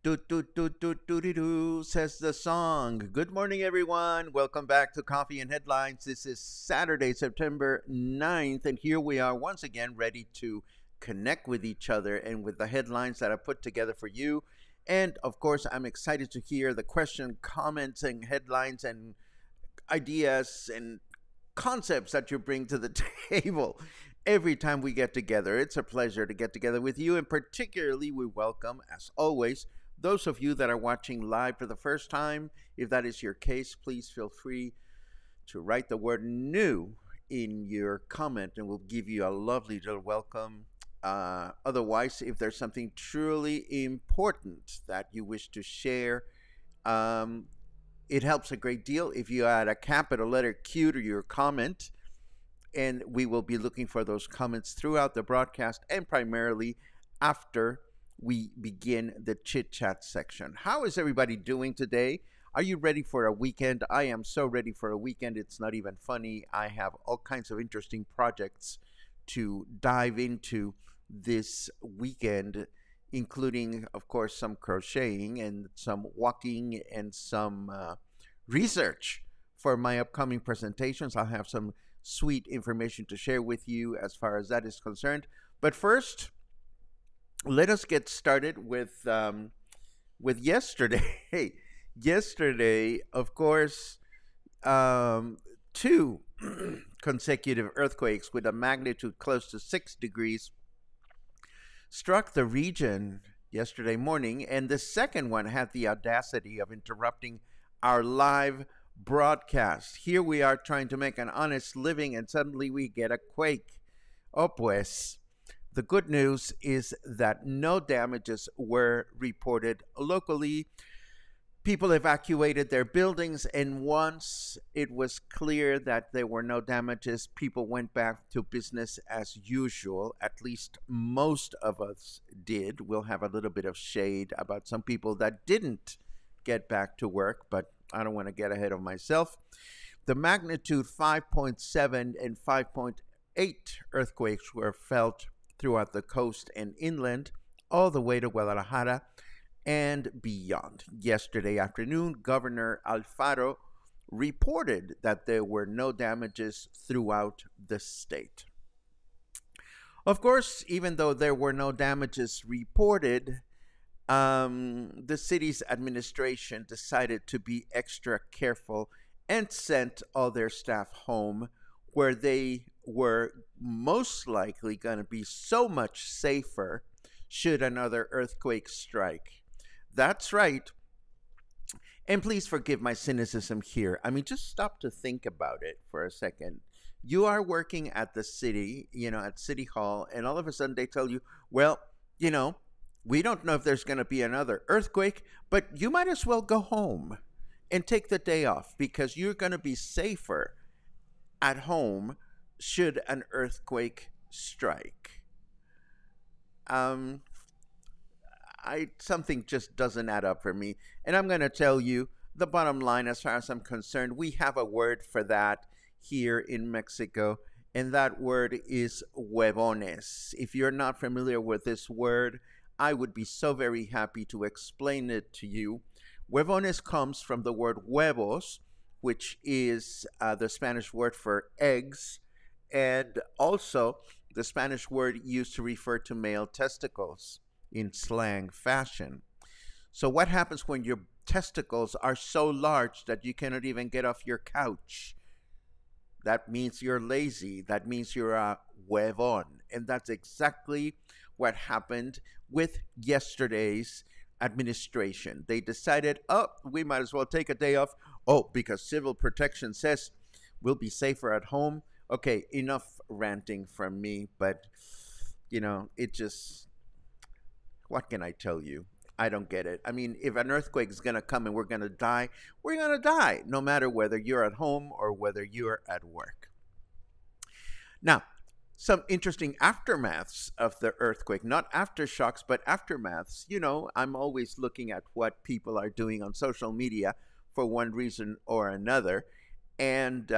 Do do do do do do do, says the song. Good morning, everyone. Welcome back to Coffee and Headlines. This is Saturday, September 9th, and here we are once again ready to connect with each other and with the headlines that I put together for you. And of course, I'm excited to hear the question, comments, and headlines and ideas and concepts that you bring to the table every time we get together. It's a pleasure to get together with you, and particularly we welcome, as always, those of you that are watching live for the first time. If that is your case, please feel free to write the word new in your comment and we'll give you a lovely little welcome. Otherwise, if there's something truly important that you wish to share, it helps a great deal if you add a capital letter Q to your comment, and we will be looking for those comments throughout the broadcast and primarily after we begin the chit chat section. How is everybody doing today? Are you ready for a weekend? I am so ready for a weekend. It's not even funny. I have all kinds of interesting projects to dive into this weekend, including, of course, some crocheting and some walking and some research for my upcoming presentations. I'll have some sweet information to share with you as far as that is concerned. But first, let us get started with yesterday. Yesterday, of course, two consecutive earthquakes with a magnitude close to 6 degrees struck the region yesterday morning, and the second one had the audacity of interrupting our live broadcast. Here we are trying to make an honest living, and suddenly we get a quake. Oh, pues. The good news is that no damages were reported locally. People evacuated their buildings, and once it was clear that there were no damages, people went back to business as usual. At least most of us did. We'll have a little bit of shade about some people that didn't get back to work, but I don't want to get ahead of myself. The magnitude 5.7 and 5.8 earthquakes were felt throughout the coast and inland, all the way to Guadalajara and beyond. Yesterday afternoon, Governor Alfaro reported that there were no damages throughout the state. Of course, even though there were no damages reported, the city's administration decided to be extra careful and sent all their staff home, where they were most likely going to be so much safer should another earthquake strike. That's right. And please forgive my cynicism here. I mean, just stop to think about it for a second. You are working at the city, at City Hall, and all of a sudden they tell you, well, we don't know if there's going to be another earthquake, but you might as well go home and take the day off because you're going to be safer at home should an earthquake strike. something just doesn't add up for me. And I'm going to tell you the bottom line as far as I'm concerned. We have a word for that here in Mexico, and that word is huevones. If you're not familiar with this word, I would be so very happy to explain it to you. Huevones comes from the word huevos, which is the Spanish word for eggs, and also the Spanish word used to refer to male testicles in slang fashion. So, what happens when your testicles are so large that you cannot even get off your couch? That means you're lazy. That means you're a huevon. And that's exactly what happened with yesterday's administration. They decided, oh, we might as well take a day off. Oh, because civil protection says we'll be safer at home. Okay, enough ranting from me, but, it just, what can I tell you? I don't get it. I mean, if an earthquake is going to come and we're going to die, we're going to die, no matter whether you're at home or whether you're at work. Now, some interesting aftermaths of the earthquake, not aftershocks, but aftermaths. I'm always looking at what people are doing on social media for one reason or another. And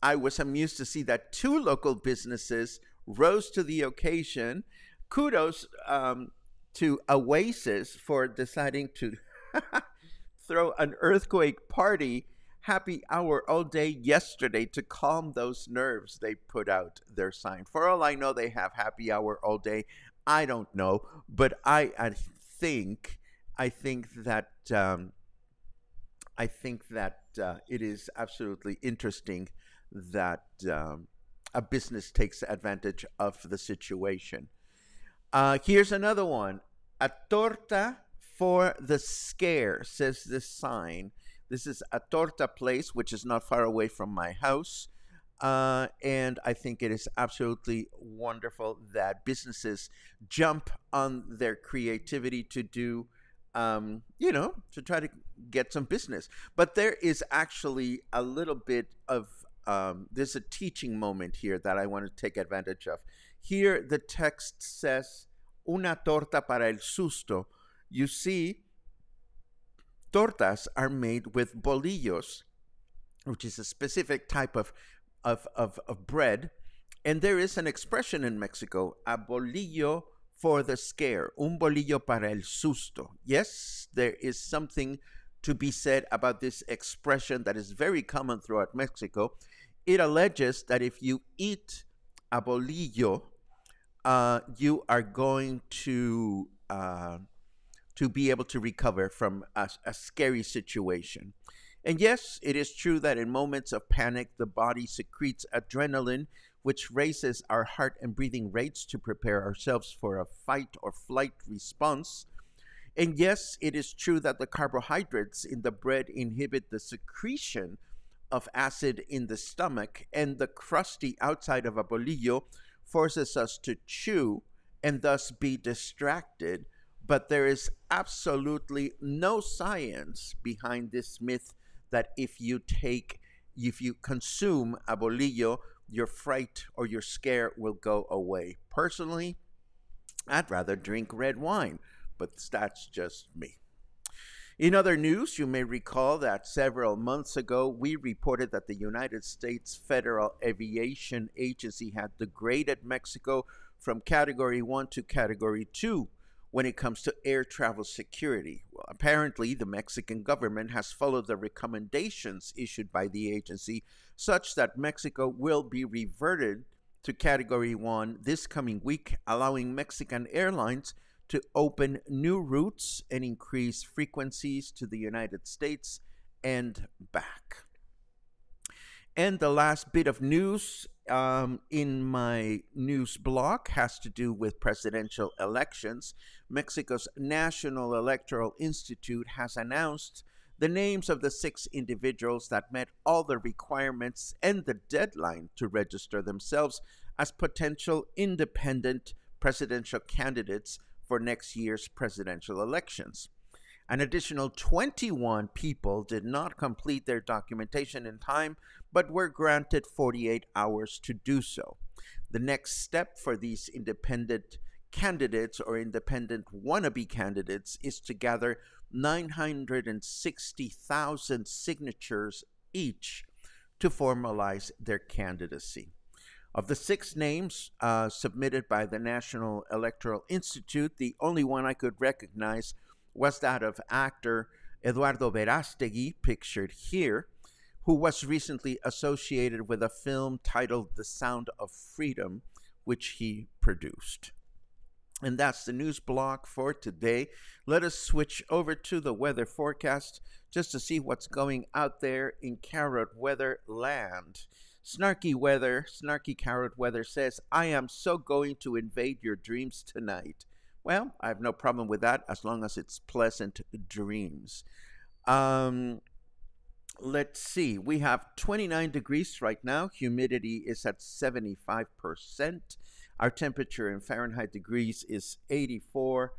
I was amused to see that 2 local businesses rose to the occasion. Kudos to Oasis for deciding to throw an earthquake party, happy hour all day yesterday to calm those nerves. They put out their sign. For all I know, they have happy hour all day. I don't know, but I think that it is absolutely interesting that a business takes advantage of the situation. Here's another one. A torta for the scare, says this sign. This is a torta place, which is not far away from my house. And I think it is absolutely wonderful that businesses jump on their creativity to do, to try to get some business. But there is actually a little bit of, there's a teaching moment here that I want to take advantage of. Here, the text says, una torta para el susto. You see, tortas are made with bolillos, which is a specific type of bread. And there is an expression in Mexico, a bolillo for the scare, un bolillo para el susto. Yes, there is something to be said about this expression that is very common throughout Mexico. It alleges that if you eat a bolillo, you are going to be able to recover from a scary situation. And yes, it is true that in moments of panic, the body secretes adrenaline, which raises our heart and breathing rates to prepare ourselves for a fight or flight response. And yes, it is true that the carbohydrates in the bread inhibit the secretion of acid in the stomach, and the crusty outside of a bolillo forces us to chew and thus be distracted. But there is absolutely no science behind this myth that if you consume a bolillo, your fright or your scare will go away. Personally, I'd rather drink red wine, but that's just me. In other news, you may recall that several months ago, we reported that the United States Federal Aviation Agency had degraded Mexico from Category 1 to Category 2 when it comes to air travel security. Well, apparently, the Mexican government has followed the recommendations issued by the agency, such that Mexico will be reverted to Category 1 this coming week, allowing Mexican airlines to open new routes and increase frequencies to the United States and back. And the last bit of news in my news blog has to do with presidential elections. Mexico's National Electoral Institute has announced the names of the 6 individuals that met all the requirements and the deadline to register themselves as potential independent presidential candidates for next year's presidential elections. An additional 21 people did not complete their documentation in time, but were granted 48 hours to do so. The next step for these independent candidates or independent wannabe candidates is to gather 960,000 signatures each to formalize their candidacy. Of the 6 names submitted by the National Electoral Institute, the only one I could recognize was that of actor Eduardo Verástegui, pictured here, who was recently associated with a film titled The Sound of Freedom, which he produced. And that's the news block for today. Let us switch over to the weather forecast just to see what's going out there in carrot weather land. Snarky carrot weather says, I am so going to invade your dreams tonight. Well, I have no problem with that as long as it's pleasant dreams. Let's see. We have 29 degrees right now. Humidity is at 75%. Our temperature in Fahrenheit degrees is 84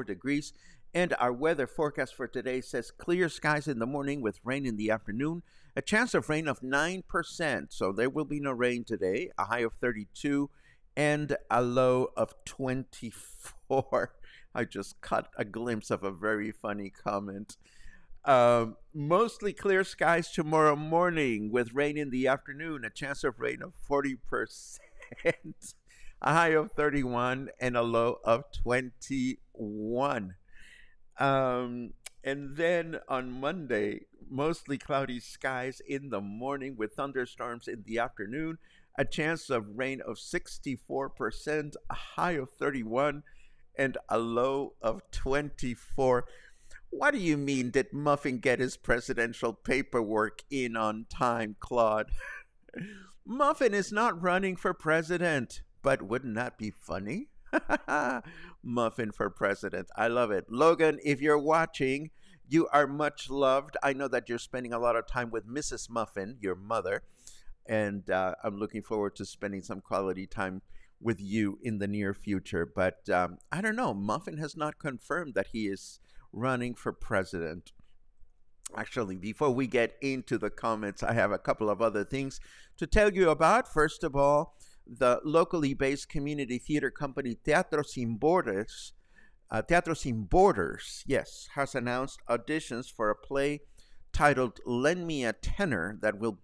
degrees. And our weather forecast for today says clear skies in the morning with rain in the afternoon. A chance of rain of 9%. So there will be no rain today. A high of 32 and a low of 24. I just caught a glimpse of a very funny comment. Mostly clear skies tomorrow morning with rain in the afternoon, a chance of rain of 40%, a high of 31 and a low of 21. And then on Monday, mostly cloudy skies in the morning with thunderstorms in the afternoon, a chance of rain of 64%, a high of 31 and a low of 24. What do you mean, did Muffin get his presidential paperwork in on time, Claude? Muffin is not running for president, but wouldn't that be funny? Muffin for president. I love it. Logan, if you're watching, you are much loved. I know that you're spending a lot of time with Mrs. Muffin, your mother, and I'm looking forward to spending some quality time with you in the near future. But I don't know. Muffin has not confirmed that he is running for president. Actually, before we get into the comments, I have a couple of other things to tell you about. First of all, the locally based community theater company Teatro Sin Borders, yes, has announced auditions for a play titled Lend Me a Tenor that will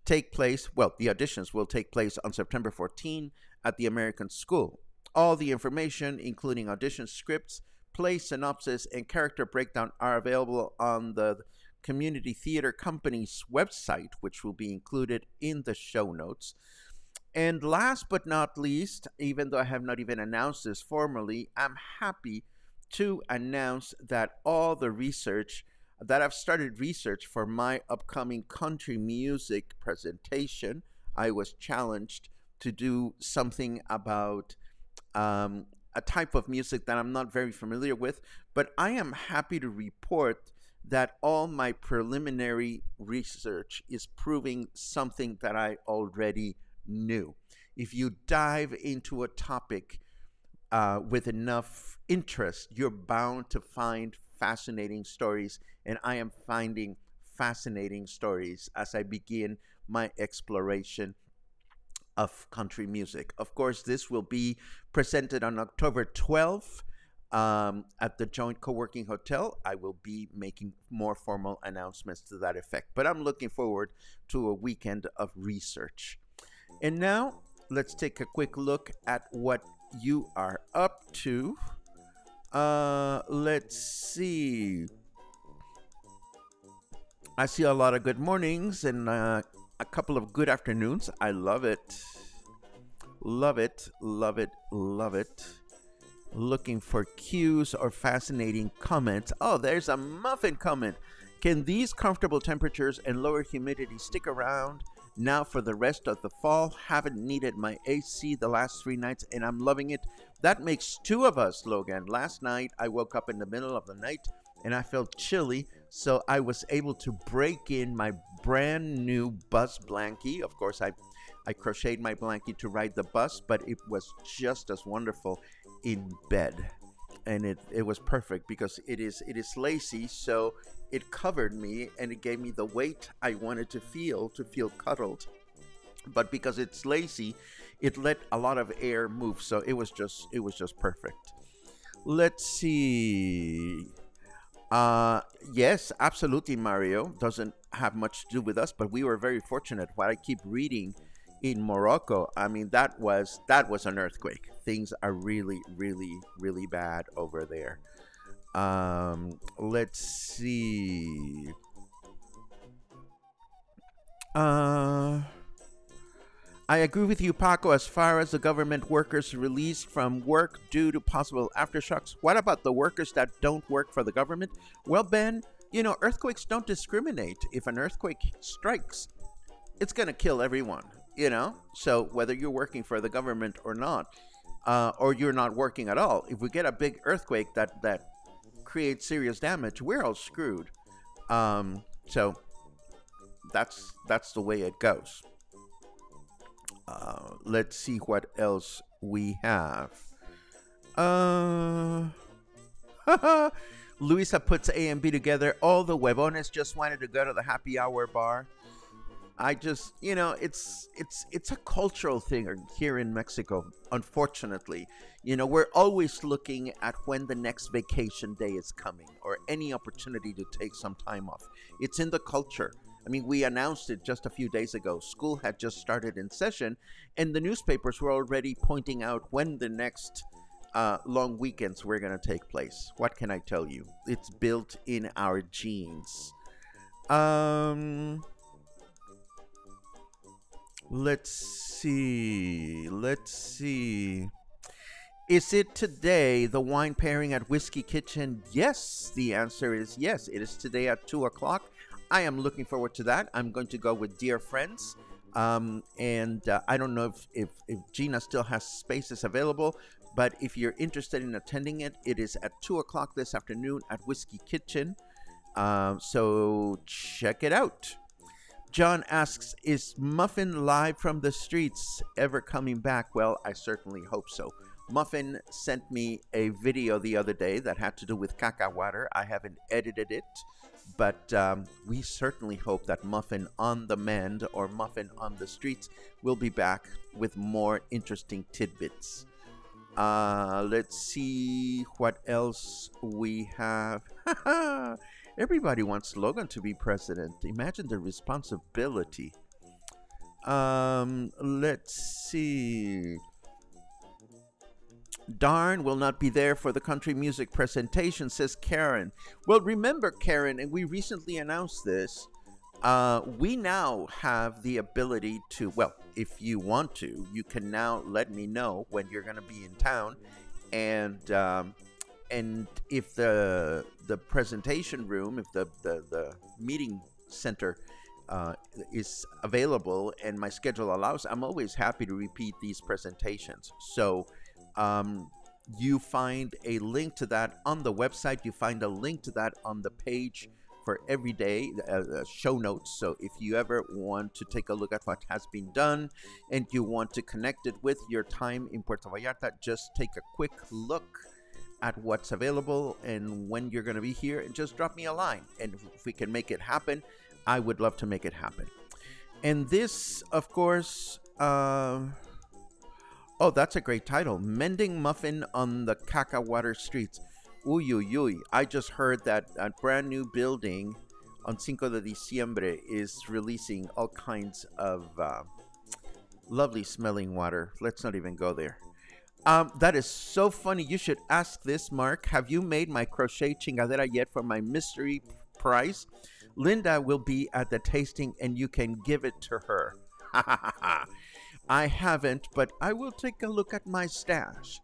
take place, well, the auditions will take place on September 14 at the American School. All the information, including audition scripts, play synopsis, and character breakdown are available on the community theater company's website, which will be included in the show notes. And last but not least, even though I have not even announced this formally, I'm happy to announce that all the research that I've started research for my upcoming country music presentation. I was challenged to do something about a type of music that I'm not very familiar with, but I am happy to report that all my preliminary research is proving something that I already knew. If you dive into a topic with enough interest, you're bound to find fascinating stories, and I am finding fascinating stories as I begin my exploration of country music. Of course, this will be presented on October 12th at the Joint Co-working Hotel. I will be making more formal announcements to that effect, but I'm looking forward to a weekend of research. And now, let's take a quick look at what you are up to. Let's see. I see a lot of good mornings and a couple of good afternoons. I love it. Love it, love it, love it. Looking for cues or fascinating comments. Oh, there's a Muffin comment. Can these comfortable temperatures and lower humidity stick around now for the rest of the fall? Haven't needed my AC the last 3 nights and I'm loving it. That makes 2 of us, Logan. Last night I woke up in the middle of the night and I felt chilly, so I was able to break in my brand new bus blankie. Of course, I crocheted my blankie to ride the bus, but it was just as wonderful in bed. And it was perfect because it is lacy, so it covered me and it gave me the weight I wanted to feel cuddled. But because it's lacy, it let a lot of air move, so it was just perfect. Let's see. Yes, absolutely, Mario. Doesn't have much to do with us, but we were very fortunate. What I keep reading in Morocco, I mean, that was an earthquake. Things are really, really, really bad over there. Let's see. Uh, I agree with you, Paco, as far as the government workers released from work due to possible aftershocks. What about the workers that don't work for the government? Well, Ben, earthquakes don't discriminate. If an earthquake strikes, it's going to kill everyone. So whether you're working for the government or not, or you're not working at all, if we get a big earthquake that creates serious damage, we're all screwed. So that's the way it goes. Let's see what else we have. Uh, Luisa puts A and B together. All the huevones just wanted to go to the happy hour bar. I just, it's a cultural thing here in Mexico. Unfortunately, we're always looking at when the next vacation day is coming or any opportunity to take some time off. It's in the culture. I mean, we announced it just a few days ago. School had just started in session, and the newspapers were already pointing out when the next long weekends were going to take place. What can I tell you? It's built in our genes. Let's see. Is it today, the wine pairing at Whiskey Kitchen? Yes, the answer is yes. It is today at 2 o'clock. I am looking forward to that. I'm going to go with dear friends. And I don't know if Gina still has spaces available, but if you're interested in attending it, it is at 2 o'clock this afternoon at Whiskey Kitchen. So check it out. John asks, is Muffin live from the streets ever coming back? Well, I certainly hope so. Muffin sent me a video the other day that had to do with caca water. I haven't edited it, but we certainly hope that Muffin on the mend or Muffin on the streets will be back with more interesting tidbits. Let's see what else we have. Everybody wants Logan to be president. Imagine the responsibility. Let's see. Darn will not be there for the country music presentation, says Karen. Well, remember, Karen, and we recently announced this, we now have the ability to, well, if you want to, you can now let me know when you're going to be in town, and if the presentation room, if the meeting center is available and my schedule allows, I'm always happy to repeat these presentations. So you find a link to that on the website. You find a link to that on the page for every day, show notes. So if you ever want to take a look at what has been done and you want to connect it with your time in Puerto Vallarta, just take a quick look at what's available and when you're going to be here, and just drop me a line. And if we can make it happen, I would love to make it happen. And this, of course, oh, that's a great title. Mending Muffin on the Caca Water Streets. Uy, uy, uy. I just heard that a brand new building on Cinco de Diciembre is releasing all kinds of lovely smelling water. Let's not even go there. That is so funny. You should ask this, Mark. Have you made my crochet chingadera yet for my mystery prize? Linda will be at the tasting and you can give it to her. I haven't, but I will take a look at my stash.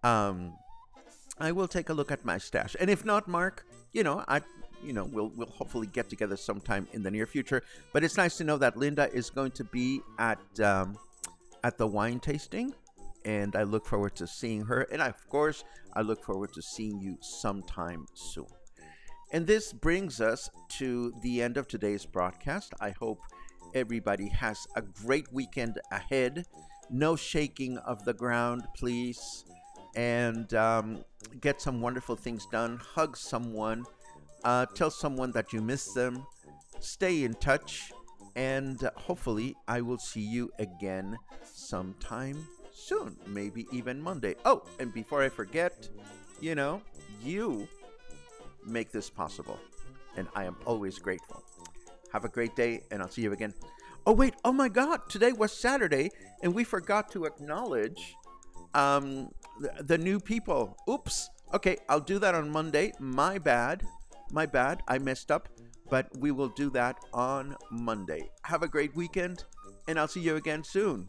I will take a look at my stash. And if not, Mark, we'll hopefully get together sometime in the near future. But it's nice to know that Linda is going to be at the wine tasting. And I look forward to seeing her. And of course, I look forward to seeing you sometime soon. And this brings us to the end of today's broadcast. I hope everybody has a great weekend ahead. No shaking of the ground, please. And get some wonderful things done. Hug someone. Tell someone that you miss them. Stay in touch. And hopefully, I will see you again sometime soon, maybe even Monday. Oh, and before I forget, you make this possible, and I am always grateful. Have a great day, and I'll see you again. Oh, wait. Oh, my God. Today was Saturday, and we forgot to acknowledge the new people. Oops. Okay, I'll do that on Monday. My bad. My bad. I messed up, but we will do that on Monday. Have a great weekend, and I'll see you again soon.